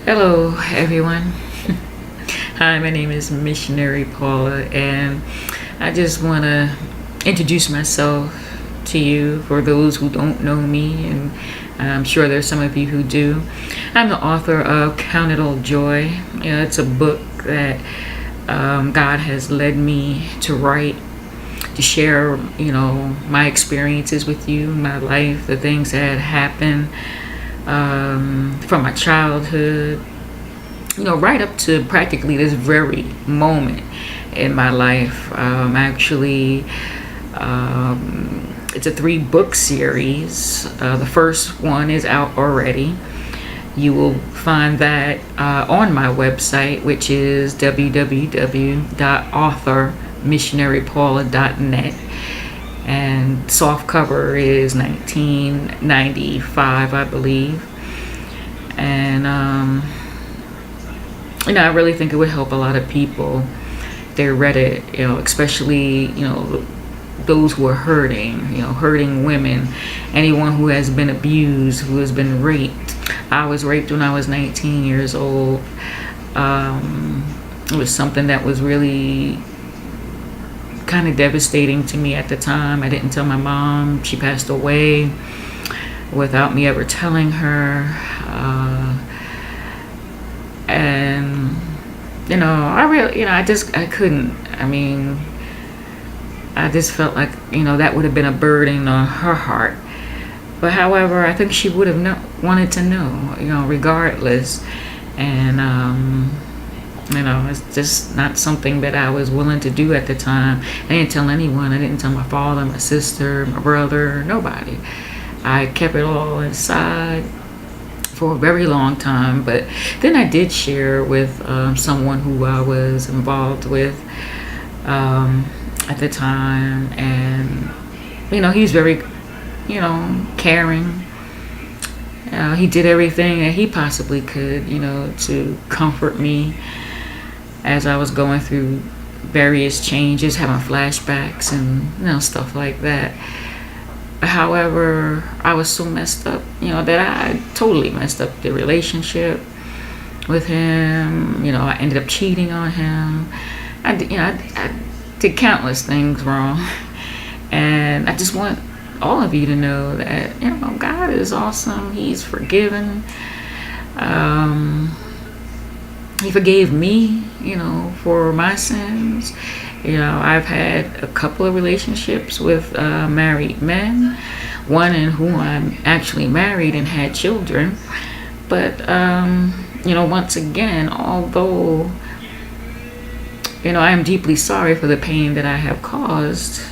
Hello, everyone. Hi, my name is Missionary Paula, and I just want to introduce myself to you for those who don't know me, and I'm sure there's some of you who do. I'm the author of Count It All Joy. It's a book that God has led me to write, to share, my experiences with you, my life, the things that happened from my childhood, right up to practically this very moment in my life. It's a 3-book series. The first one is out already. You will find that on my website, which is www.authormissionarypaula.net. And soft cover is 1995, I believe. And I really think it would help a lot of people if they read it, especially those who are hurting, hurting women, anyone who has been abused, who has been raped. I was raped when I was 19 years old. It was something that was really kind of devastating to me at the time. I didn't tell my mom. She passed away without me ever telling her. And I couldn't. I just felt like that would have been a burden on her heart. But however, I think she would have wanted to know, regardless. And it's just not something that I was willing to do at the time. I didn't tell anyone. I didn't tell my father, my sister, my brother, nobody. I kept it all inside for a very long time. But then I did share with someone who I was involved with at the time. And, he was very, caring. He did everything that he possibly could, to comfort me as I was going through various changes, having flashbacks and, stuff like that. However, I was so messed up, that I totally messed up the relationship with him. I ended up cheating on him. I did countless things wrong. And I just want all of you to know that, God is awesome. He's forgiven. He forgave me, for my sins. I've had a couple of relationships with married men, one in whom I'm actually married and had children. But, once again, although, I am deeply sorry for the pain that I have caused,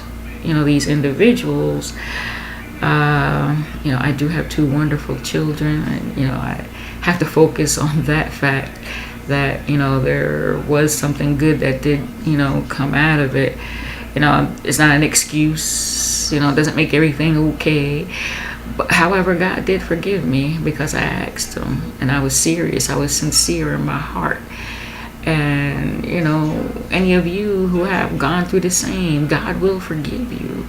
these individuals, I do have 2 wonderful children. And, I have to focus on that fact that there was something good that did come out of it. It's not an excuse. It doesn't make everything okay. But however, God did forgive me because I asked him, and I was serious. I was sincere in my heart. And any of you who have gone through the same, God will forgive you,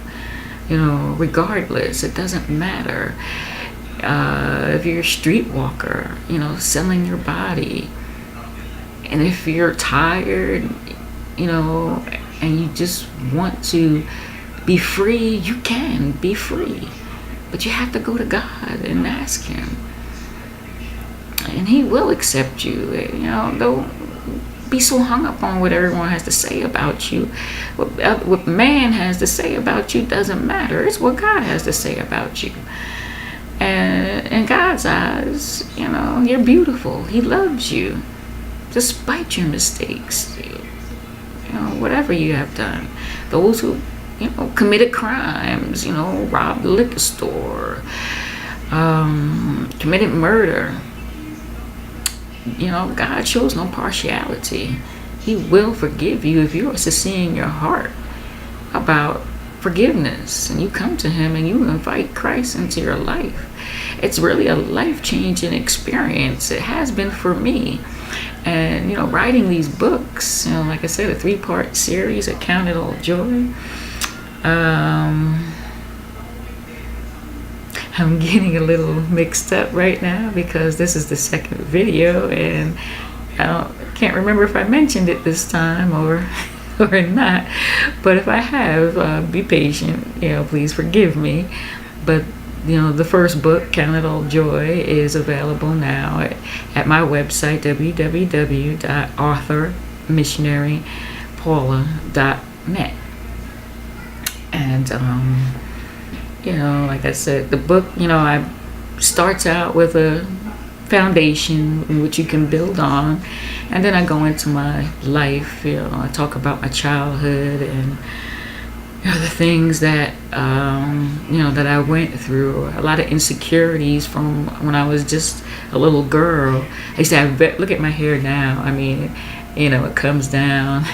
regardless. It doesn't matter if you're a streetwalker, selling your body. And if you're tired, and you just want to be free, you can be free. But you have to go to God and ask him. And he will accept you. Don't be so hung up on what everyone has to say about you. What man has to say about you doesn't matter. It's what God has to say about you. And in God's eyes, you're beautiful. He loves you. Despite your mistakes, whatever you have done. Those who, committed crimes, robbed the liquor store, committed murder. God shows no partiality. He will forgive you if you are sincere in your heart about forgiveness and you come to him and you invite Christ into your life. It's really a life-changing experience. It has been for me. And, writing these books, like I said, a 3-part series, I Count It All Joy. I'm getting a little mixed up right now because this is the second video, and can't remember if I mentioned it this time or or not. But if I have, be patient. Please forgive me. But the first book, Count It All Joy, is available now at my website, www.authormissionarypaula.net. And like I said, the book, I starts out with a foundation in which you can build on, and then I go into my life. I talk about my childhood and the things that that I went through. A lot of insecurities from when I was just a little girl. I used to have look at my hair now. I mean, it comes down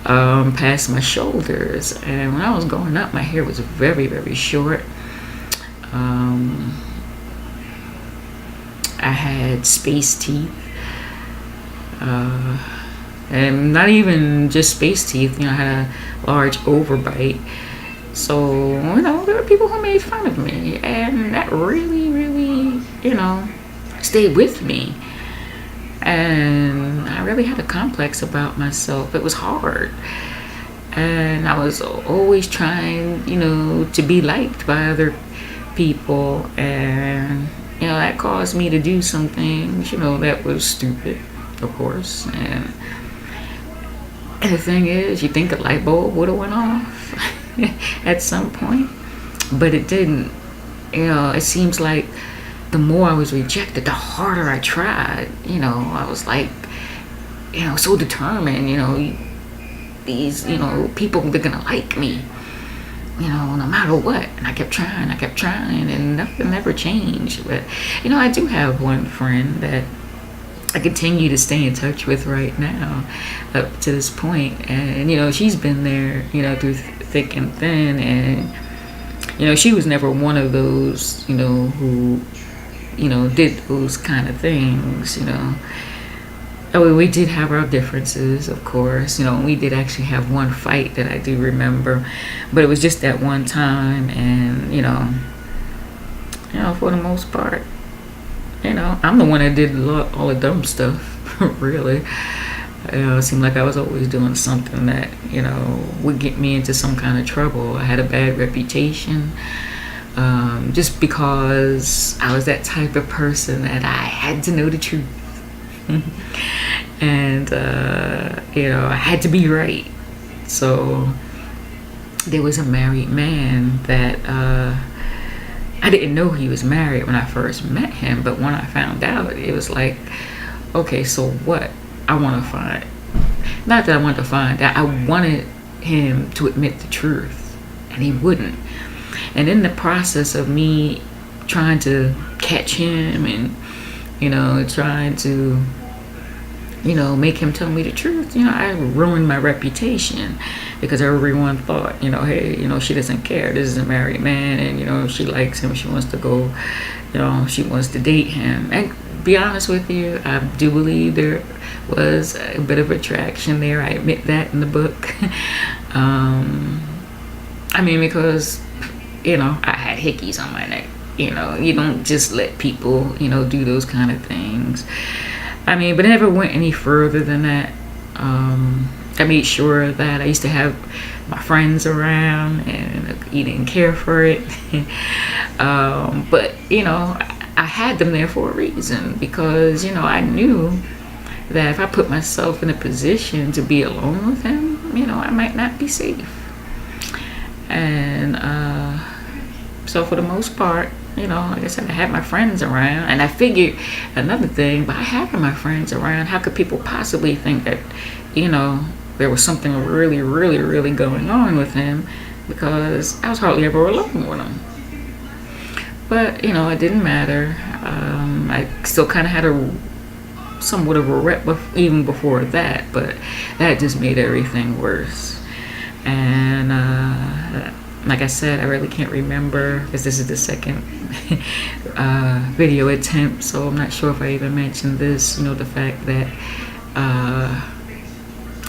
past my shoulders, and when I was growing up, my hair was very, very short. I had space teeth, and not even just space teeth. I had a large overbite. So there were people who made fun of me, and that really, really, stayed with me. And I really had a complex about myself. It was hard, and I was always trying, to be liked by other people, and that caused me to do some things, that was stupid, of course. And the thing is, you think a light bulb would have went off at some point, but it didn't. It seems like the more I was rejected, the harder I tried. I was like, so determined. These, people, they're gonna like me, no matter what. And I kept trying, and nothing ever changed. But I do have one friend that I continue to stay in touch with right now, up to this point. And she's been there, through thick and thin. And she was never one of those, who did those kind of things. We did have our differences, of course. We did actually have one fight that I do remember, but it was just that one time. And for the most part, I'm the one that did all the dumb stuff. Really, it seemed like I was always doing something that would get me into some kind of trouble. I had a bad reputation, just because I was that type of person that I had to know the truth. And I had to be right. So there was a married man that I didn't know he was married when I first met him, but when I found out, it was like, okay, so what? I want to find, not that I wanted to find out, I wanted him to admit the truth, and he wouldn't. And in the process of me trying to catch him and trying to make him tell me the truth, I ruined my reputation, because everyone thought, hey, she doesn't care, this is a married man, and she likes him, she wants to go, she wants to date him. And be honest with you, I do believe there was a bit of attraction there. I admit that in the book. Because I had hickeys on my neck. You don't just let people do those kind of things. But it never went any further than that. I made sure that I used to have my friends around, and he didn't care for it. But I had them there for a reason, because I knew that if I put myself in a position to be alone with him, I might not be safe. And so for the most part, like I said, I had my friends around, and I figured another thing, by having my friends around, how could people possibly think that, there was something really, really, really going on with him, because I was hardly ever alone with him. But, it didn't matter. I still kind of had somewhat of a rep even before that, but that just made everything worse. And like I said, I really can't remember, because this is the second video attempt, so I'm not sure if I even mentioned this, the fact that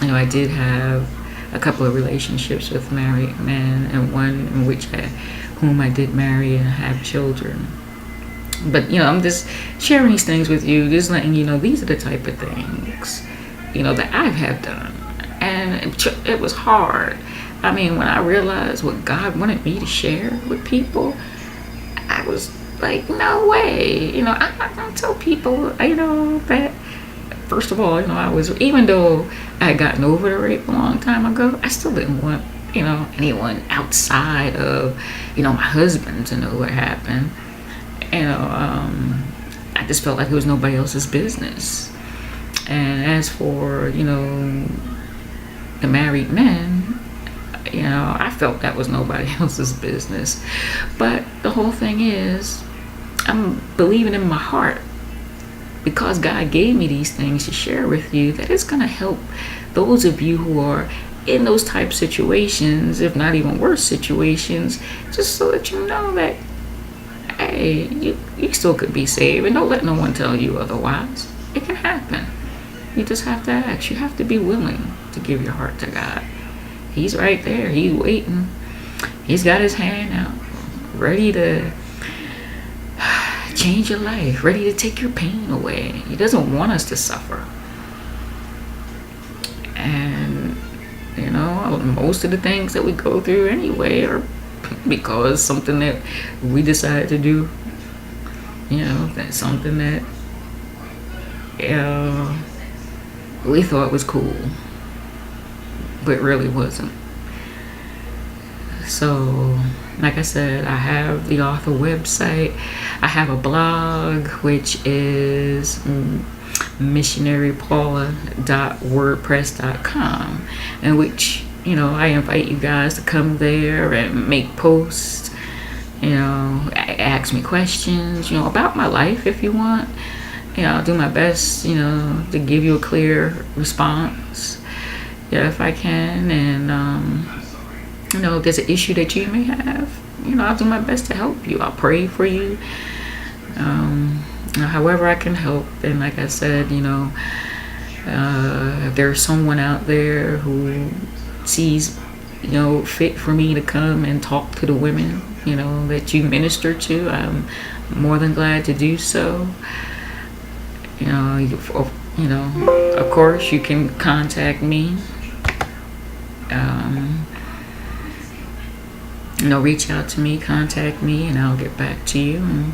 I did have a couple of relationships with married men, and one in which I whom I did marry and have children. But I'm just sharing these things with you, just letting you know these are the type of things that I have done, and it was hard. I mean, when I realized what God wanted me to share with people, I was like, no way. I don't tell people, that first of all, I was, even though I had gotten over the rape a long time ago, I still didn't want, anyone outside of, my husband to know what happened. I just felt like it was nobody else's business. And as for, the married men, I felt that was nobody else's business. But the whole thing is, I'm believing in my heart, because God gave me these things to share with you, that it's going to help those of you who are in those type situations, if not even worse situations, just so that you know that, hey, you still could be saved, and don't let no one tell you otherwise. It can happen. You just have to ask. You have to be willing to give your heart to God. He's right there. He's waiting. He's got his hand out, ready to change your life, ready to take your pain away. He doesn't want us to suffer. And most of the things that we go through anyway are because something that we decided to do. That's something that we thought was cool, but really wasn't. So, like I said, I have the author website. I have a blog, which is missionarypaula.wordpress.com, in which I invite you guys to come there and make posts, ask me questions, about my life if you want. I'll do my best, to give you a clear response, if I can. And, if there's an issue that you may have, I'll do my best to help you. I'll pray for you, however I can help. And like I said, if there's someone out there who sees, fit for me to come and talk to the women, that you minister to, I'm more than glad to do so. Of course, you can contact me. Reach out to me, contact me, and I'll get back to you, and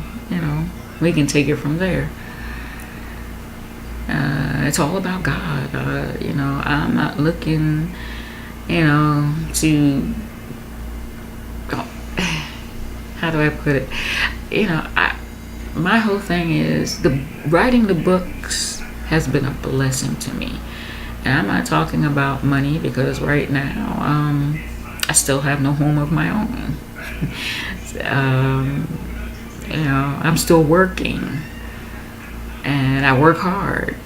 we can take it from there. It's all about God. I'm not looking, to, how do I put it? My whole thing is, writing the books has been a blessing to me. And I'm not talking about money, because right now, I still have no home of my own. I'm still working, and I work hard,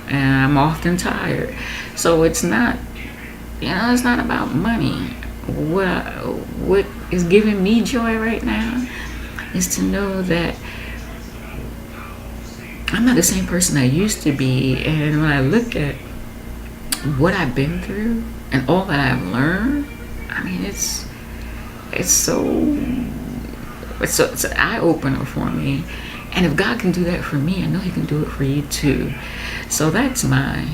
and I'm often tired. So it's not, it's not about money. What is giving me joy right now is to know that I'm not the same person I used to be. And when I look at what I've been through and all that I've learned, I mean, it's an eye opener for me. And if God can do that for me, I know He can do it for you too. So that's my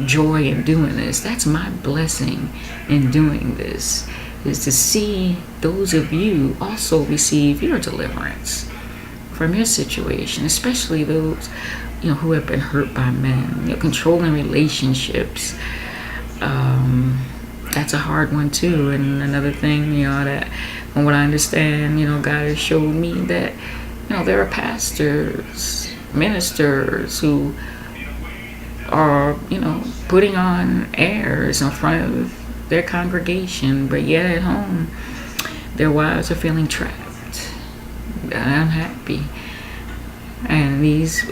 joy in doing this. That's my blessing in doing this, is to see those of you also receive your deliverance from your situation, especially those who have been hurt by men, controlling relationships. That's a hard one too. And another thing, that from what I understand, God has showed me that there are pastors, ministers who are putting on airs in front of their congregation, but yet at home their wives are feeling trapped, unhappy, and these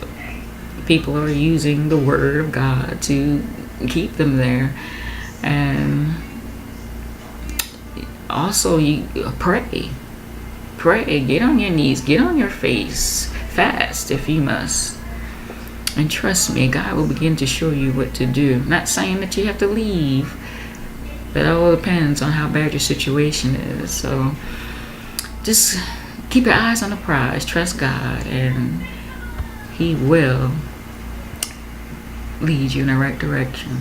people are using the word of God to keep them there. And also, you pray, get on your knees, get on your face, fast if you must, and trust me, God will begin to show you what to do. Not saying that you have to leave, but it all depends on how bad your situation is. So just keep your eyes on the prize. Trust God, and He will lead you in the right direction.